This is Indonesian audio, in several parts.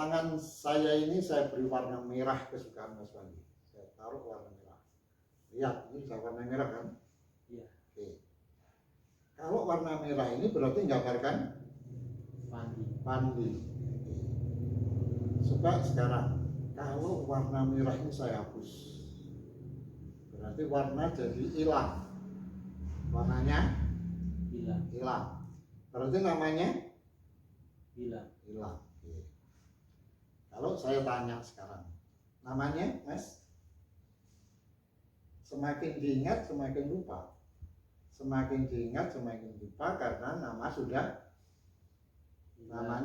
tangan saya ini saya beri warna merah kesukaan Mas Wandi. Saya taruh warna merah. Lihat, ini sudah warna merah kan? Iya. Oke. Kalau warna merah ini berarti menggambarkan Wandi. Coba sekarang, kalau warna merah ini saya hapus, berarti warna jadi hilang. Warnanya hilang. Berarti namanya hilang. Oke. Kalau saya tanya sekarang, namanya Mas? Semakin diingat semakin lupa. Semakin diingat semakin lupa karena namanya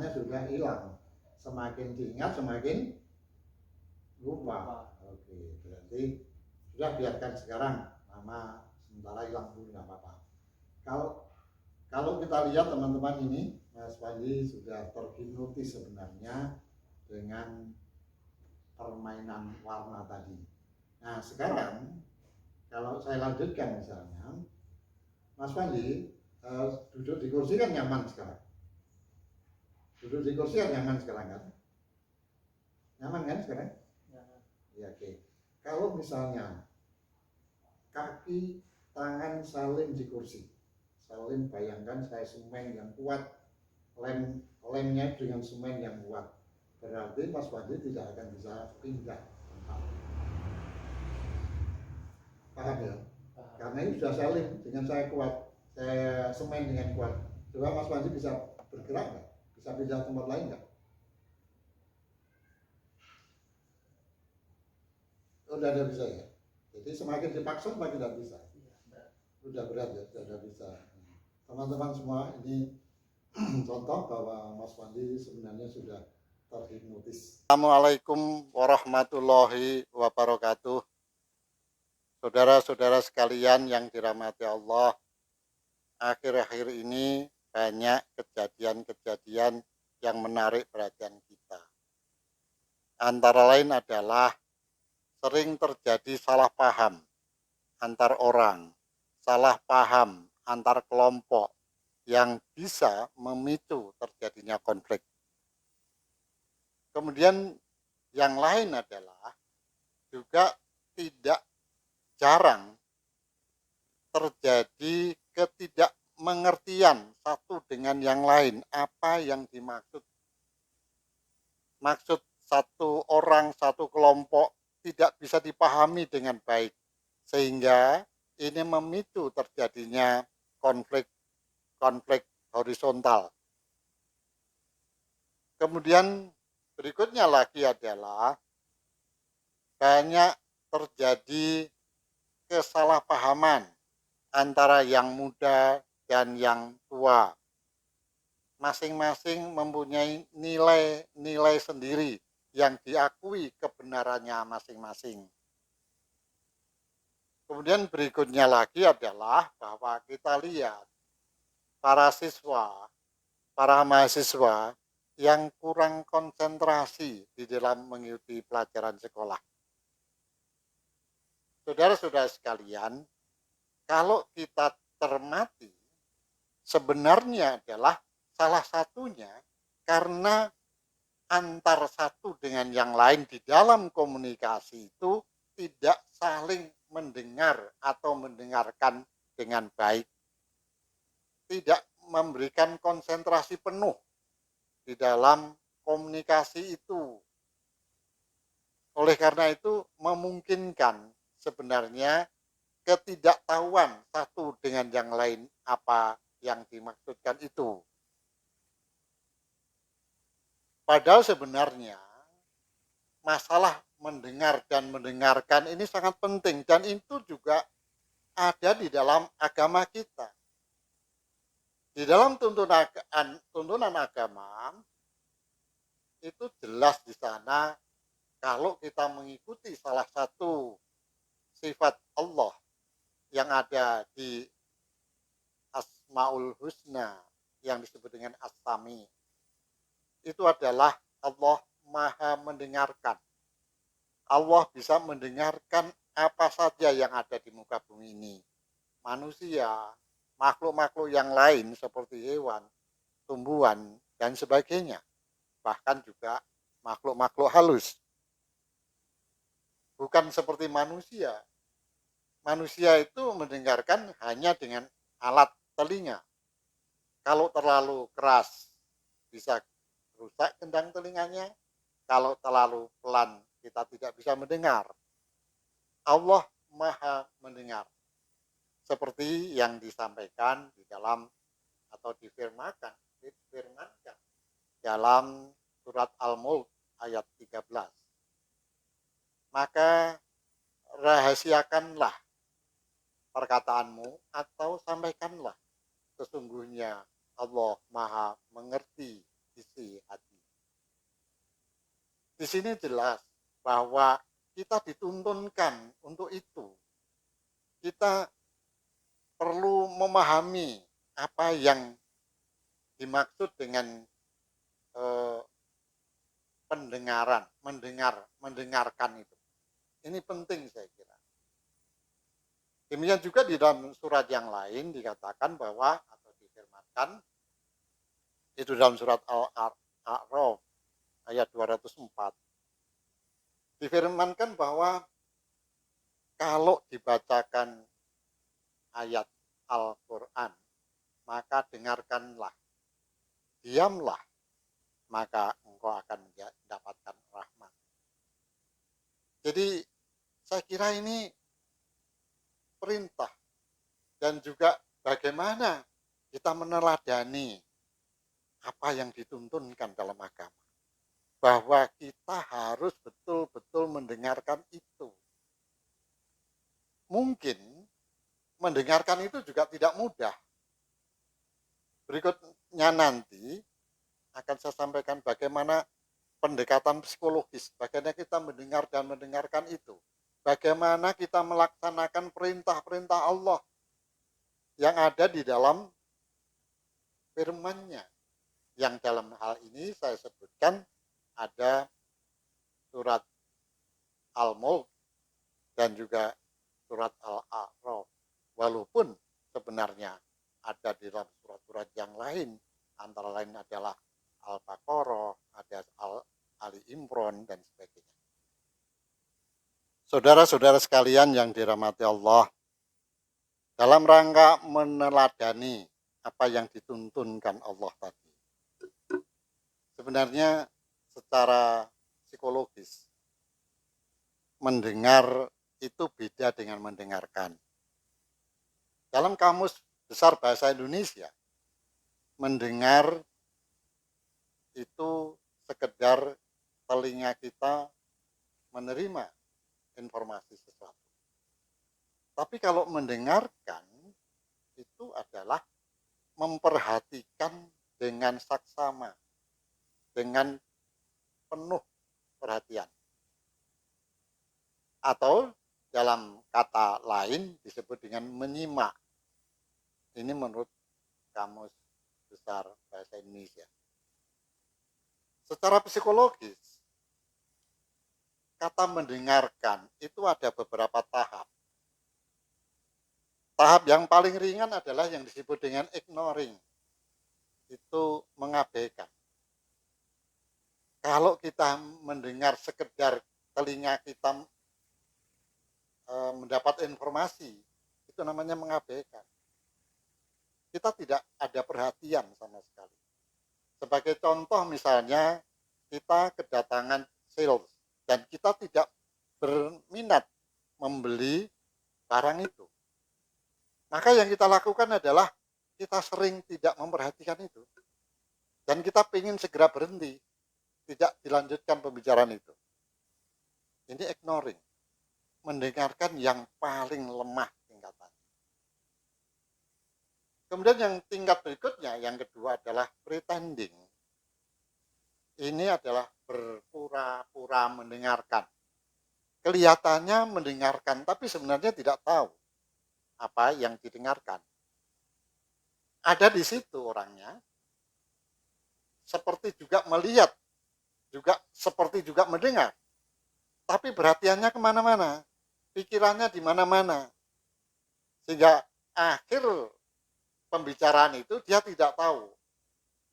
sudah hilang. Semakin diingat semakin lupa. Oke, berarti sudah biarkan sekarang nama sementara hilang dulu, nggak apa-apa. Kalau kita lihat teman-teman ini, Mas Wandi sudah terhipnotis sebenarnya dengan permainan warna tadi. Nah sekarang kalau saya lanjutkan misalnya, Mas Wandi duduk di kursi kan nyaman sekarang. Duduk di kursi kan nyaman sekarang kan? Nyaman kan sekarang? Ya, oke. Kalau misalnya kaki tangan saling di kursi, saling bayangkan saya semen yang kuat, lemnya dengan semen yang kuat, berarti Mas Wandi tidak akan bisa pindah tempat. Paham ya? Karena ini sudah saling dengan saya kuat, saya semen dengan kuat. Coba Mas Wandi bisa bergerak nggak? Bisa pindah tempat lain nggak? Udah ada bisa ya. Jadi semakin dipaksa semakin tidak bisa. Udah berat ya, sudah bisa. Teman-teman semua, ini contoh bahwa Mas Wandi sebenarnya sudah terhipnotis. Assalamualaikum warahmatullahi wabarakatuh. Saudara-saudara sekalian yang dirahmati Allah, akhir-akhir ini banyak kejadian-kejadian yang menarik perhatian kita. Antara lain adalah sering terjadi salah paham antar orang, salah paham antar kelompok yang bisa memicu terjadinya konflik. Kemudian yang lain adalah juga tidak jarang terjadi ketidakmengertian satu dengan yang lain apa yang dimaksud. Maksud satu orang, satu kelompok tidak bisa dipahami dengan baik, sehingga ini memicu terjadinya konflik horizontal. Kemudian berikutnya lagi adalah banyak terjadi kesalahpahaman antara yang muda dan yang tua. Masing-masing mempunyai nilai-nilai sendiri yang diakui kebenarannya masing-masing. Kemudian berikutnya lagi adalah bahwa kita lihat para mahasiswa yang kurang konsentrasi di dalam mengikuti pelajaran sekolah. Saudara-saudara sekalian, kalau kita cermati, sebenarnya adalah salah satunya karena antar satu dengan yang lain di dalam komunikasi itu tidak saling mendengar atau mendengarkan dengan baik. Tidak memberikan konsentrasi penuh di dalam komunikasi itu. Oleh karena itu memungkinkan sebenarnya ketidaktahuan satu dengan yang lain apa yang dimaksudkan itu. Padahal sebenarnya masalah mendengar dan mendengarkan ini sangat penting dan itu juga ada di dalam agama kita. Di dalam tuntunan agama itu jelas di sana kalau kita mengikuti salah satu sifat Allah yang ada di Asmaul Husna yang disebut dengan As-Sami, itu adalah Allah Maha mendengarkan. Allah bisa mendengarkan apa saja yang ada di muka bumi ini. Manusia, makhluk-makhluk yang lain seperti hewan, tumbuhan, dan sebagainya. Bahkan juga makhluk-makhluk halus. Bukan seperti manusia. Manusia itu mendengarkan hanya dengan alat telinga. Kalau terlalu keras bisa rusak gendang telinganya. Kalau terlalu pelan kita tidak bisa mendengar. Allah Maha mendengar. Seperti yang disampaikan di dalam atau difirmankan dalam surat Al-Mulk ayat 13. Maka rahasiakanlah perkataanmu atau sampaikanlah. Sesungguhnya Allah Maha mengerti isi hati. Di sini jelas bahwa kita dituntunkan untuk itu. Kita perlu memahami apa yang dimaksud dengan pendengaran, mendengarkan itu. Ini penting saya kira. Demikian juga di dalam surat yang lain dikatakan bahwa atau difirmankan itu dalam surat Al-A'raf ayat 204. Difirmankan bahwa kalau dibacakan ayat Al-Quran, maka dengarkanlah, diamlah, maka engkau akan mendapatkan rahmat. Jadi saya kira ini perintah dan juga bagaimana kita meneladani apa yang dituntunkan dalam agama. Bahwa kita harus betul-betul mendengarkan itu. Mungkin mendengarkan itu juga tidak mudah. Berikutnya nanti akan saya sampaikan bagaimana pendekatan psikologis, bagaimana kita mendengar dan mendengarkan itu. Bagaimana kita melaksanakan perintah-perintah Allah yang ada di dalam firman-Nya. Yang dalam hal ini saya sebutkan ada surat Al-Mulk dan juga surat Al-A'raf. Walaupun sebenarnya ada di dalam surat-surat yang lain, antara lain adalah Al-Baqarah, ada Ali Imran, dan sebagainya. Saudara-saudara sekalian yang dirahmati Allah, dalam rangka meneladani apa yang dituntunkan Allah tadi, sebenarnya secara psikologis mendengar itu beda dengan mendengarkan. Dalam Kamus Besar Bahasa Indonesia, mendengar itu sekedar telinga kita menerima informasi sesuatu. Tapi kalau mendengarkan itu adalah memperhatikan dengan saksama, dengan penuh perhatian. Atau dalam kata lain disebut dengan menyimak. Ini menurut Kamus Besar Bahasa Indonesia. Secara psikologis, kata mendengarkan itu ada beberapa tahap. Tahap yang paling ringan adalah yang disebut dengan ignoring. Itu mengabaikan. Kalau kita mendengar sekedar telinga kita mendapat informasi, itu namanya mengabaikan. Kita tidak ada perhatian sama sekali. Sebagai contoh misalnya, kita kedatangan sales dan kita tidak berminat membeli barang itu. Maka yang kita lakukan adalah kita sering tidak memperhatikan itu. Dan kita ingin segera berhenti, tidak dilanjutkan pembicaraan itu. Ini ignoring. Mendengarkan yang paling lemah tingkatannya. Kemudian yang tingkat berikutnya, yang kedua adalah pretending. Ini adalah berpura-pura mendengarkan. Kelihatannya mendengarkan, tapi sebenarnya tidak tahu apa yang didengarkan. Ada di situ orangnya, seperti juga melihat, juga seperti juga mendengar. Tapi perhatiannya kemana-mana, pikirannya di mana-mana. Sehingga akhir pembicaraan itu dia tidak tahu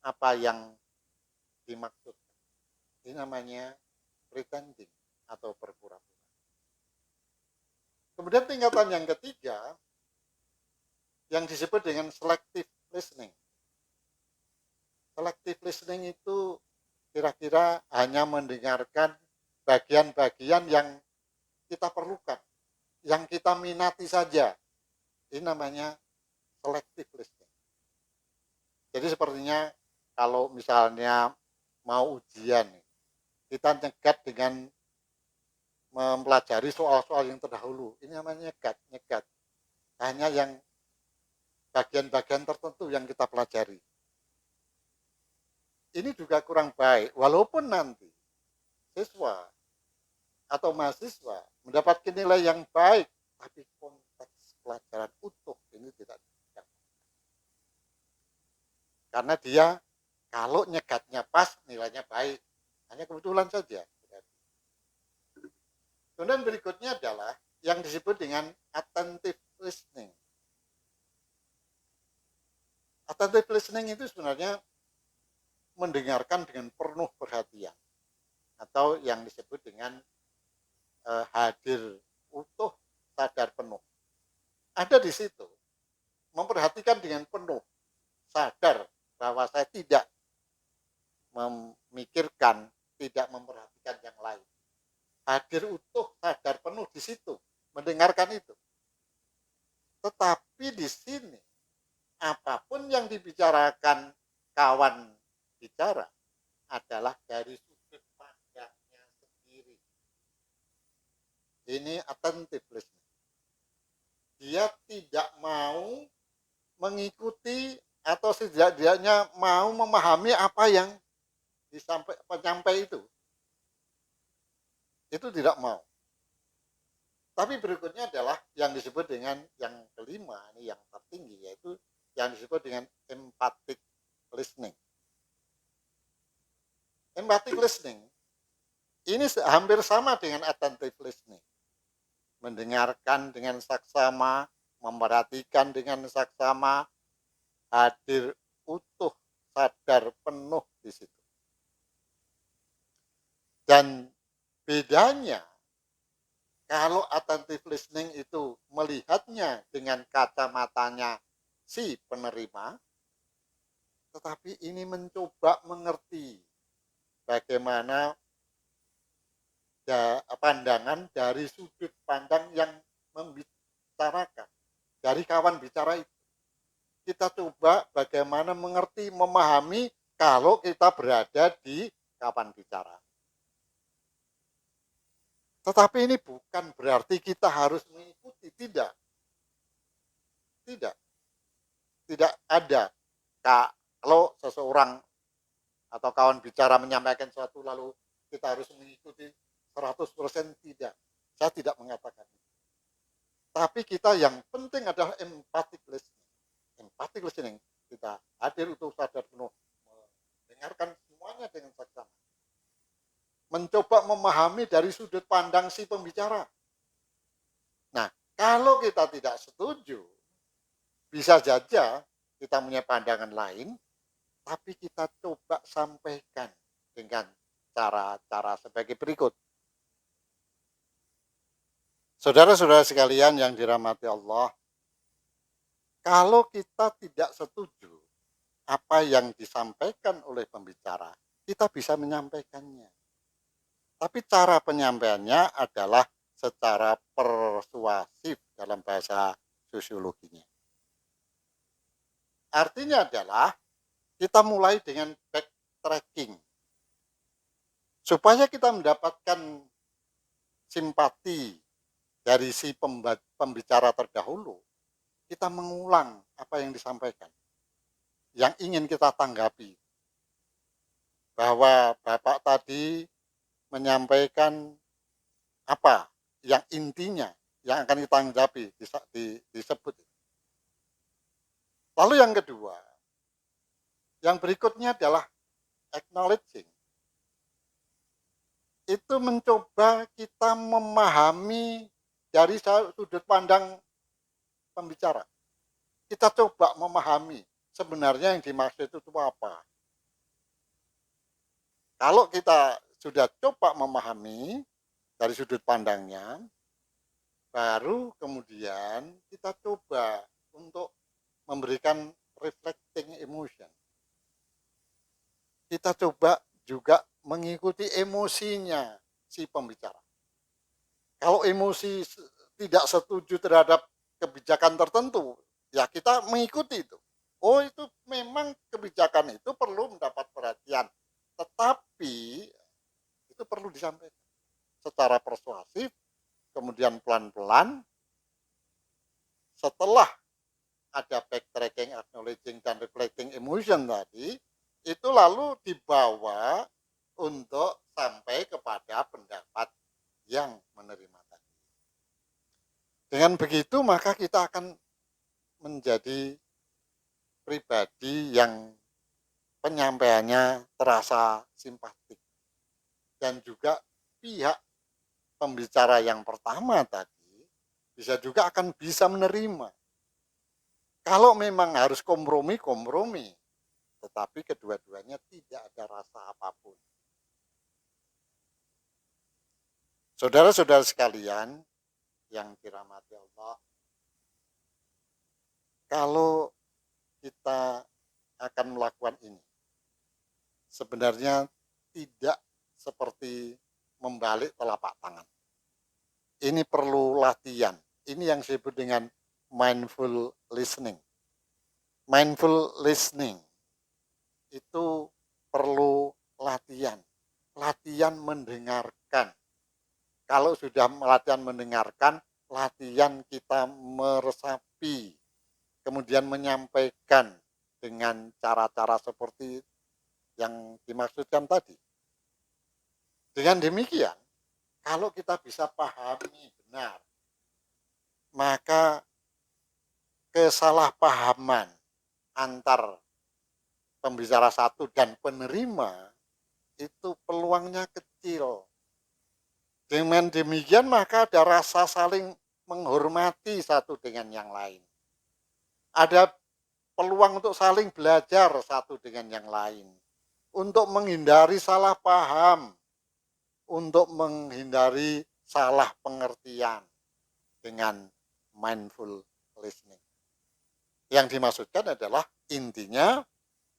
apa yang dimaksud. Ini namanya pretending atau berpura-pura. Kemudian tingkatan yang ketiga yang disebut dengan selective listening. Selective listening itu kira-kira hanya mendengarkan bagian-bagian yang kita perlukan, yang kita minati saja. Ini namanya selective listening. Jadi sepertinya kalau misalnya mau ujian, kita nyegat dengan mempelajari soal-soal yang terdahulu. Ini namanya nyegat. Hanya yang bagian-bagian tertentu yang kita pelajari. Ini juga kurang baik, walaupun nanti siswa atau mahasiswa mendapatkan nilai yang baik, tapi konteks pelajaran utuh ini tidak. Karena dia kalau nyegatnya pas, nilainya baik. Hanya kebetulan saja. Kemudian berikutnya adalah yang disebut dengan attentive listening. Attentive listening itu sebenarnya mendengarkan dengan penuh perhatian atau yang disebut dengan hadir utuh, sadar penuh. Ada di situ, memperhatikan dengan penuh, sadar bahwa saya tidak memikirkan, tidak memperhatikan yang lain. Hadir utuh, sadar penuh di situ, mendengarkan itu. Tetapi di sini, apapun yang dibicarakan kawan bicara adalah dari sudut pandangnya sendiri. Ini attentive listening. Dia tidak mau mengikuti atau setidaknya mau memahami apa yang disampaikan penyampai itu. Itu tidak mau. Tapi berikutnya adalah yang disebut dengan yang kelima, ini yang tertinggi, yaitu yang disebut dengan empathic listening. Empathic listening ini hampir sama dengan attentive listening. Mendengarkan dengan saksama, memperhatikan dengan saksama, hadir utuh, sadar penuh di situ. Dan bedanya, kalau attentive listening itu melihatnya dengan kacamatanya si penerima, tetapi ini mencoba mengerti bagaimana pandangan dari sudut pandang yang membicarakan, dari kawan bicara itu. Kita coba bagaimana mengerti, memahami kalau kita berada di kawan bicara. Tetapi ini bukan berarti kita harus mengikuti, tidak. Tidak ada. Kalau seseorang atau kawan bicara menyampaikan sesuatu lalu kita harus mengikuti 100% tidak. Saya tidak mengatakan itu. Tapi kita yang penting adalah empathic listening. Empathic listening, kita hadir untuk sadar penuh, mendengarkan semuanya dengan saksama. Mencoba memahami dari sudut pandang si pembicara. Nah, kalau kita tidak setuju, bisa saja kita punya pandangan lain, tapi kita coba sampaikan dengan cara-cara sebagai berikut. Saudara-saudara sekalian yang dirahmati Allah, kalau kita tidak setuju apa yang disampaikan oleh pembicara, kita bisa menyampaikannya. Tapi cara penyampaiannya adalah secara persuasif dalam bahasa sosiologinya. Artinya adalah kita mulai dengan backtracking. Supaya kita mendapatkan simpati dari si pembicara terdahulu, kita mengulang apa yang disampaikan, yang ingin kita tanggapi. Bahwa Bapak tadi menyampaikan apa yang intinya, yang akan ditanggapi, disebut. Lalu yang kedua, yang berikutnya adalah acknowledging. Itu mencoba kita memahami dari sudut pandang pembicara. Kita coba memahami sebenarnya yang dimaksud itu apa. Kalau kita sudah coba memahami dari sudut pandangnya, baru kemudian kita coba untuk memberikan reflecting emotion. Kita coba juga mengikuti emosinya si pembicara. Kalau emosi tidak setuju terhadap kebijakan tertentu, ya kita mengikuti itu. Oh, itu memang kebijakan itu perlu mendapat perhatian, tetapi itu perlu disampaikan secara persuasif, kemudian pelan-pelan. Setelah ada backtracking, acknowledging, dan reflecting emotion tadi, itu lalu dibawa untuk sampai kepada pendapat yang menerima tadi. Dengan begitu maka kita akan menjadi pribadi yang penyampaiannya terasa simpatik. Dan juga pihak pembicara yang pertama tadi bisa juga akan bisa menerima. Kalau memang harus kompromi, tetapi kedua-duanya tidak ada rasa apapun. Saudara-saudara sekalian yang dirahmati Allah, kalau kita akan melakukan ini, sebenarnya tidak seperti membalik telapak tangan. Ini perlu latihan. Ini yang disebut dengan mindful listening. Mindful listening itu perlu latihan. Latihan mendengarkan. Kalau sudah latihan mendengarkan, latihan kita meresapi, kemudian menyampaikan dengan cara-cara seperti yang dimaksudkan tadi. Dengan demikian, kalau kita bisa pahami benar, maka kesalahpahaman antar pembicara satu dan penerima itu peluangnya kecil. Dengan demikian maka ada rasa saling menghormati satu dengan yang lain. Ada peluang untuk saling belajar satu dengan yang lain. Untuk menghindari salah paham. Untuk menghindari salah pengertian dengan mindful listening. Yang dimaksudkan adalah intinya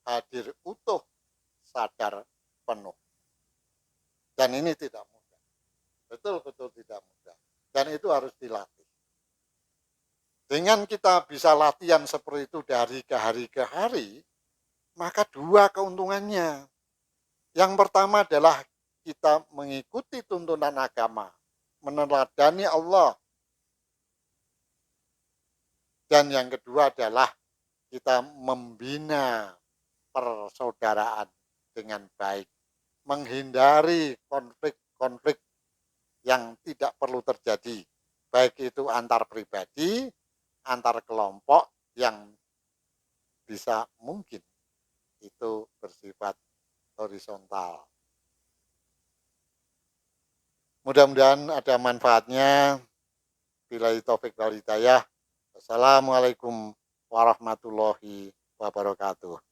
hadir utuh, sadar penuh. Dan ini tidak mudah. Betul-betul tidak mudah. Dan itu harus dilatih. Dengan kita bisa latihan seperti itu dari ke hari, maka dua keuntungannya. Yang pertama adalah kita mengikuti tuntunan agama, meneladani Allah. Dan yang kedua adalah kita membina persaudaraan dengan baik, menghindari konflik-konflik yang tidak perlu terjadi, baik itu antar pribadi, antar kelompok yang bisa mungkin itu bersifat horizontal. Mudah-mudahan ada manfaatnya. Billahi taufik wal hidayah. Assalamualaikum warahmatullahi wabarakatuh.